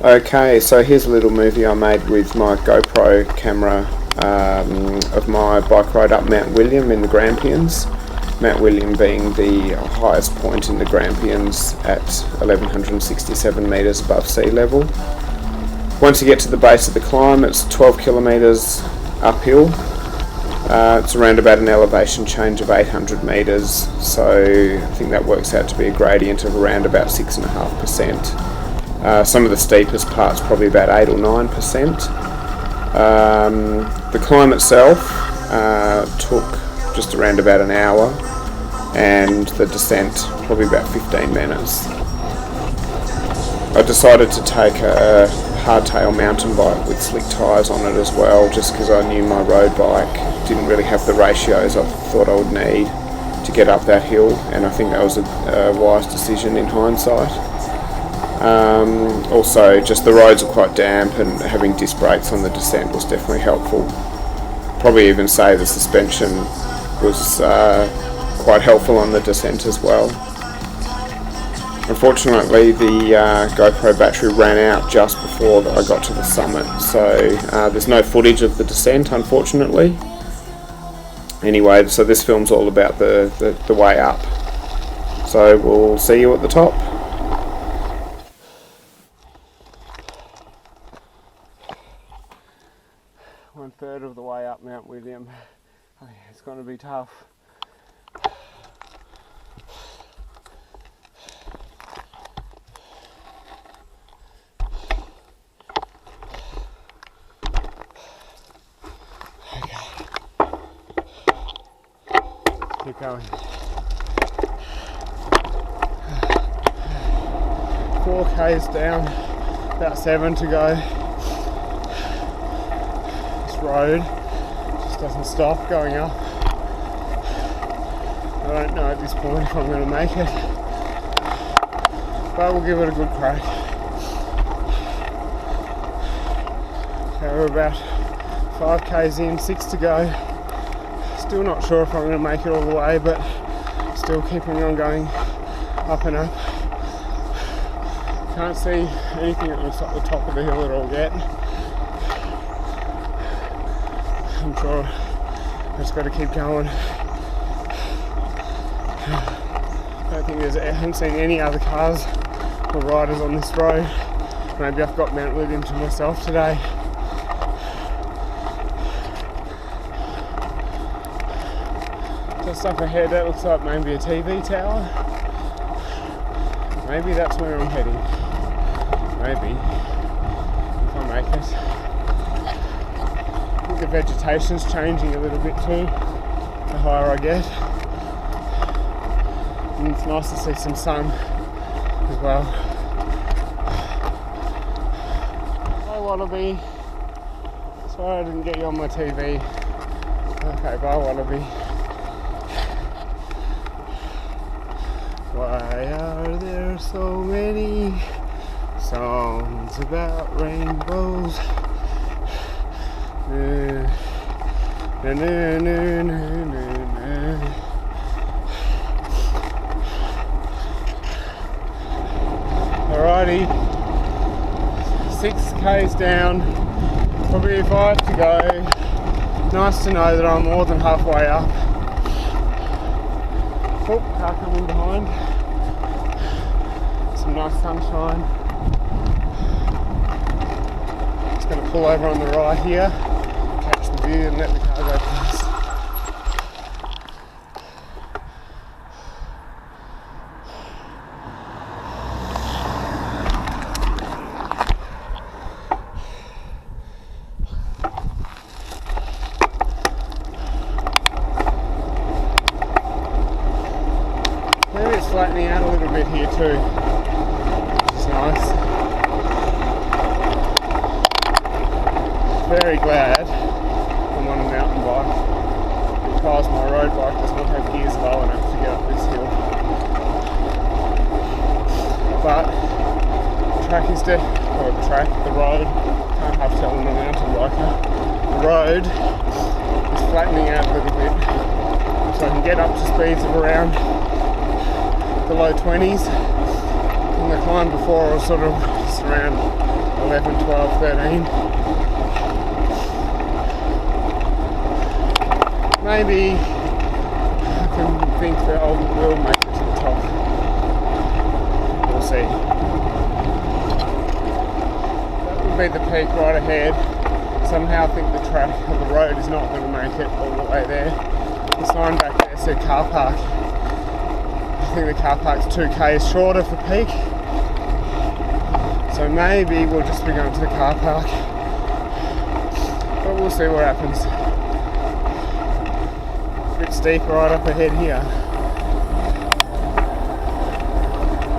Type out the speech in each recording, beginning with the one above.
Okay, so here's a little movie I made with my GoPro camera of my bike ride up Mount William in the Grampians. Mount William being the highest point in the Grampians at 1167 metres above sea level. Once you get to the base of the climb, it's 12 kilometres uphill. It's around about an elevation change of 800 metres, so I think that works out to be a gradient of around about 6.5%. Some of the steepest parts probably about 8 or 9%. The climb itself took just around about an hour, and the descent probably about 15 minutes. I decided to take a hardtail mountain bike with slick tyres on it as well, just because I knew my road bike didn't really have the ratios I thought I would need to get up that hill, and I think that was a wise decision in hindsight. Also, just the roads are quite damp, and having disc brakes on the descent was definitely helpful. Probably even say the suspension was quite helpful on the descent as well. Unfortunately, the GoPro battery ran out just before I got to the summit, so there's no footage of the descent, unfortunately. Anyway, so this film's all about the way up. So we'll see you at the top. One third of the way up Mount William. Oh, yeah, it's going to be tough. Keep going. 4 k's down, about 7 to go. This road just doesn't stop going up. I don't know at this point if I'm going to make it, but we'll give it a good crack. Okay, we're about 5 k's in, 6 to go. Still not sure if I'm going to make it all the way, but still keeping on going up and up. Can't see anything at the top of the hill at all yet. I'm sure I just got to keep going. I haven't seen any other cars or riders on this road. Maybe I've got Mount William to myself today. Just up ahead, that looks like maybe a TV tower. Maybe that's where I'm heading. Maybe, if I make it. I think the vegetation's changing a little bit too, the higher I get. And it's nice to see some sun as well. Hi Wallaby. Sorry I didn't get you on my TV. Okay, bye Wallaby. Why are there so many songs about rainbows? Na, na, na, na, na, na. Alrighty, 6 k's down, probably 5 to go. Nice to know that I'm more than halfway up. Oh, car coming behind. Some nice sunshine. Just going to pull over on the right here, catch the view and let the car go past. Maybe it's flattening out a little bit here too, which is nice. Very glad I'm on a mountain bike because my road bike does not have gears low enough to get up this hill. But the road, can't have to on a mountain biker, the road is flattening out a little bit so I can get up to speeds of around the low 20s. In the climb before I was sort of just around 11, 12, 13. Maybe I can think that I will make it to the top. We'll see. That would be the peak right ahead. Somehow I think the road is not going to make it all the way there. The sign back there said car park. I think the car park's 2k's short of the peak. So maybe we'll just be going to the car park. But we'll see what happens. A bit steep right up ahead here.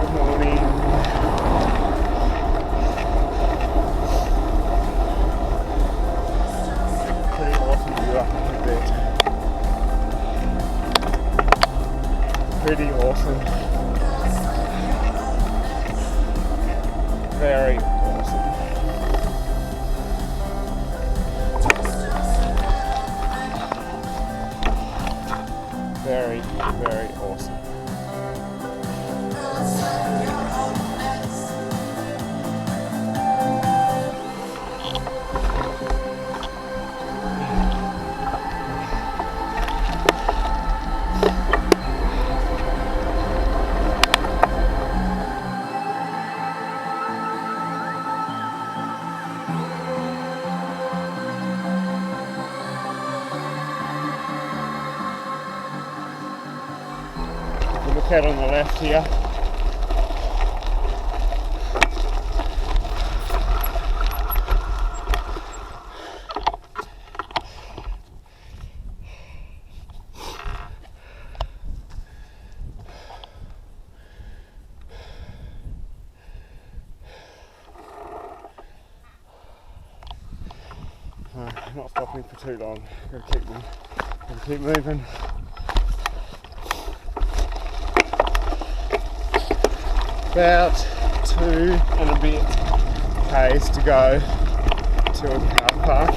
Good morning. Pretty awesome view up ahead there. Pretty awesome. Very awesome. Very, very awesome. Look out on the left here. Not stopping for too long. Gotta keep moving. About 2 and a bit k's to go to a car park,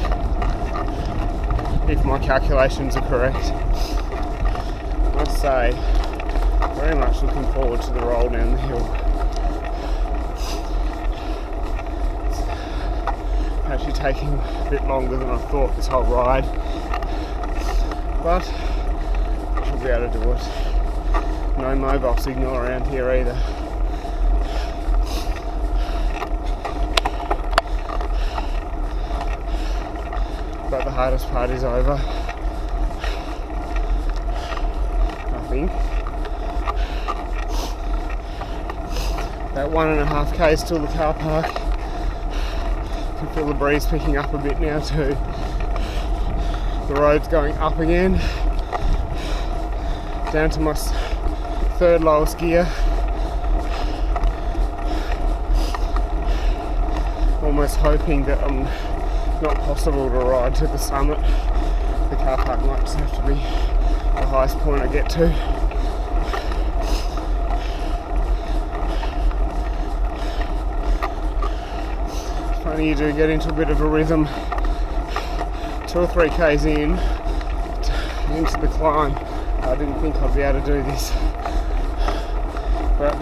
if my calculations are correct. I must say, very much looking forward to the roll down the hill. It's actually taking a bit longer than I thought this whole ride, but I should be able to do it. No mobile signal around here either. But the hardest part is over, I think. About 1.5 k's till the car park. Can feel the breeze picking up a bit now too. The road's going up again, down to my third lowest gear. Almost hoping that I'm not possible to ride to the summit. The car park might just have to be the highest point I get to. It's funny, you do get into a bit of a rhythm 2 or 3 k's into the climb. I didn't think I'd be able to do this, but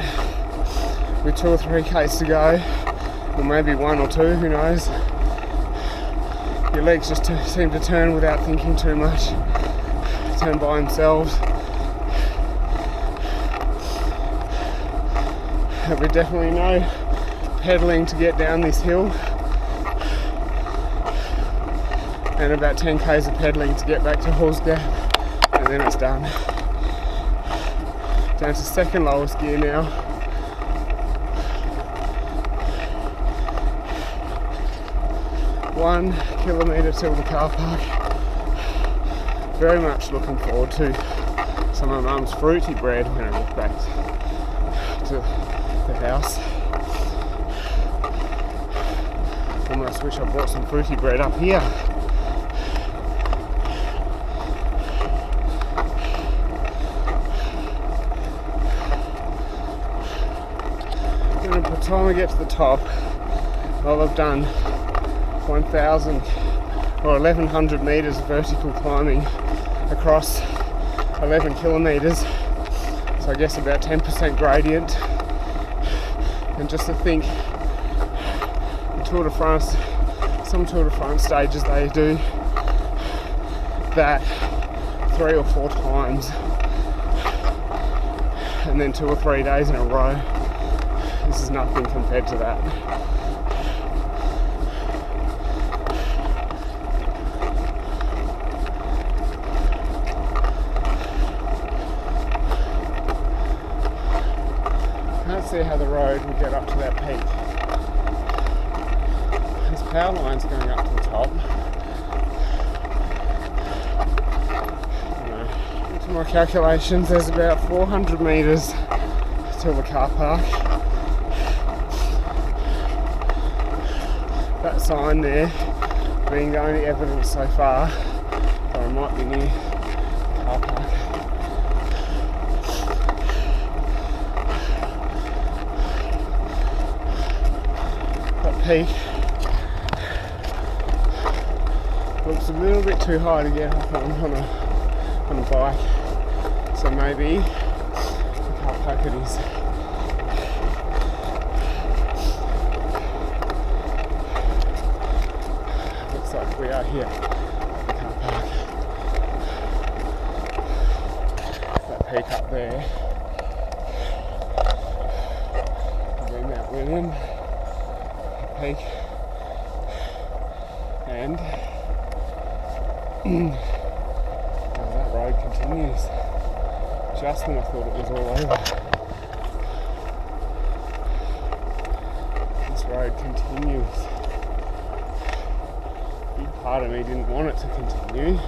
with 2 or 3 k's to go, or maybe 1 or 2, who knows, your legs just seem to turn without thinking too much, turn by themselves. There'll be definitely no pedalling to get down this hill, and about 10 k's of pedalling to get back to Hall's Gap, and then it's done. Down to second lowest gear now. One kilometre till the car park. Very much looking forward to some of Mum's fruity bread when I get back to the house. Almost wish I brought some fruity bread up here. And by the time I get to the top, well, I've done 1,000 or 1,100 metres of vertical climbing across 11 kilometres, so I guess about 10% gradient. And just to think, Tour de France, some Tour de France stages they do that 3 or 4 times and then 2 or 3 days in a row. This is nothing compared to that. Can't see how the road will get up to that peak. There's power lines going up to the top. Into my calculations, there's about 400 metres till the car park. That sign there being the only evidence so far that I might be near the car park. Peak looks a little bit too high to get up on a bike, so maybe the car park it is. Looks like we are here at the car park. That peak up there, again Mount William peak, and that road continues just when I thought it was all over. This road continues. A big part of me didn't want it to continue.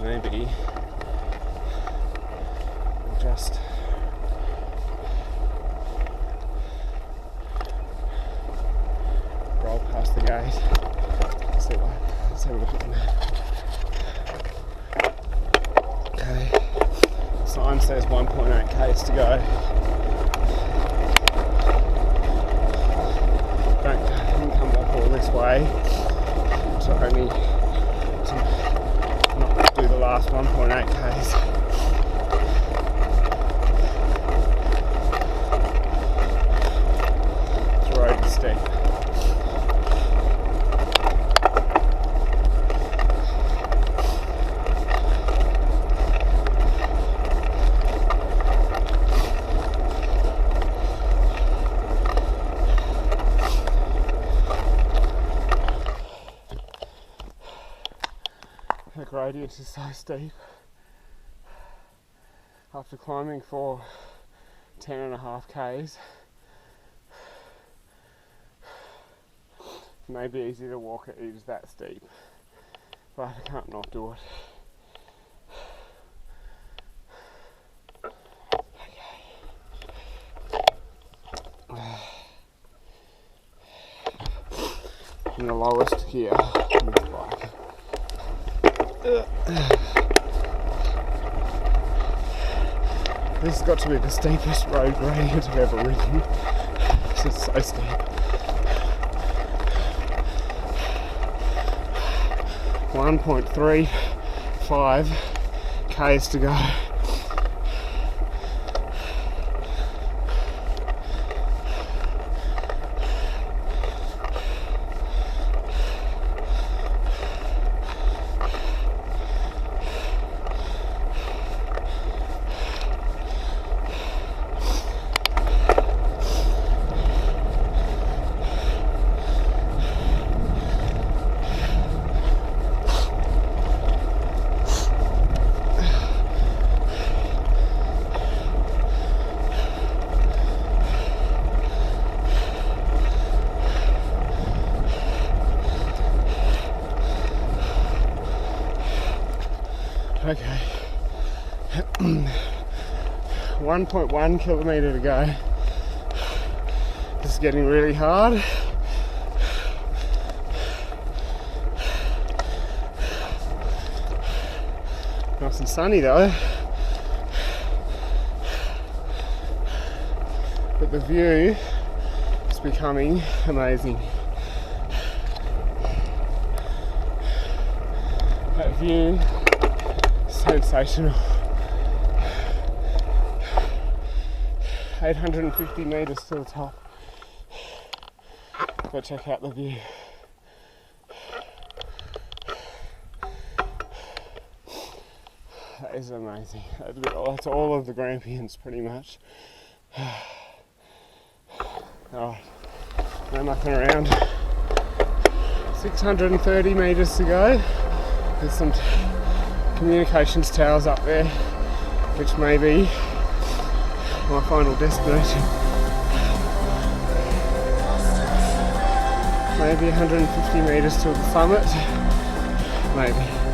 Maybe we'll just roll past the gate. Let's have a look at the map. Okay, the sign says 1.8 k's to go. Don't come back all this way. So only do the last 1.8 k's. This road is steep. The radius is so steep. After climbing for 10.5 k's, it may be easy to walk it is that steep, but I can't not do it. And the lowest here on this bike. This has got to be the steepest road gradient I've ever ridden. This is so steep. 1.35 k's to go. Okay, 1.1 kilometre to go. This is getting really hard. Nice and sunny though. But the view is becoming amazing. That view, sensational. 850 metres to the top. Go check out the view. That is amazing. That's all of the Grampians pretty much. Alright, no mucking around. 630 metres to go. There's some communications towers up there, which may be my final destination. Maybe 150 metres to the summit. Maybe.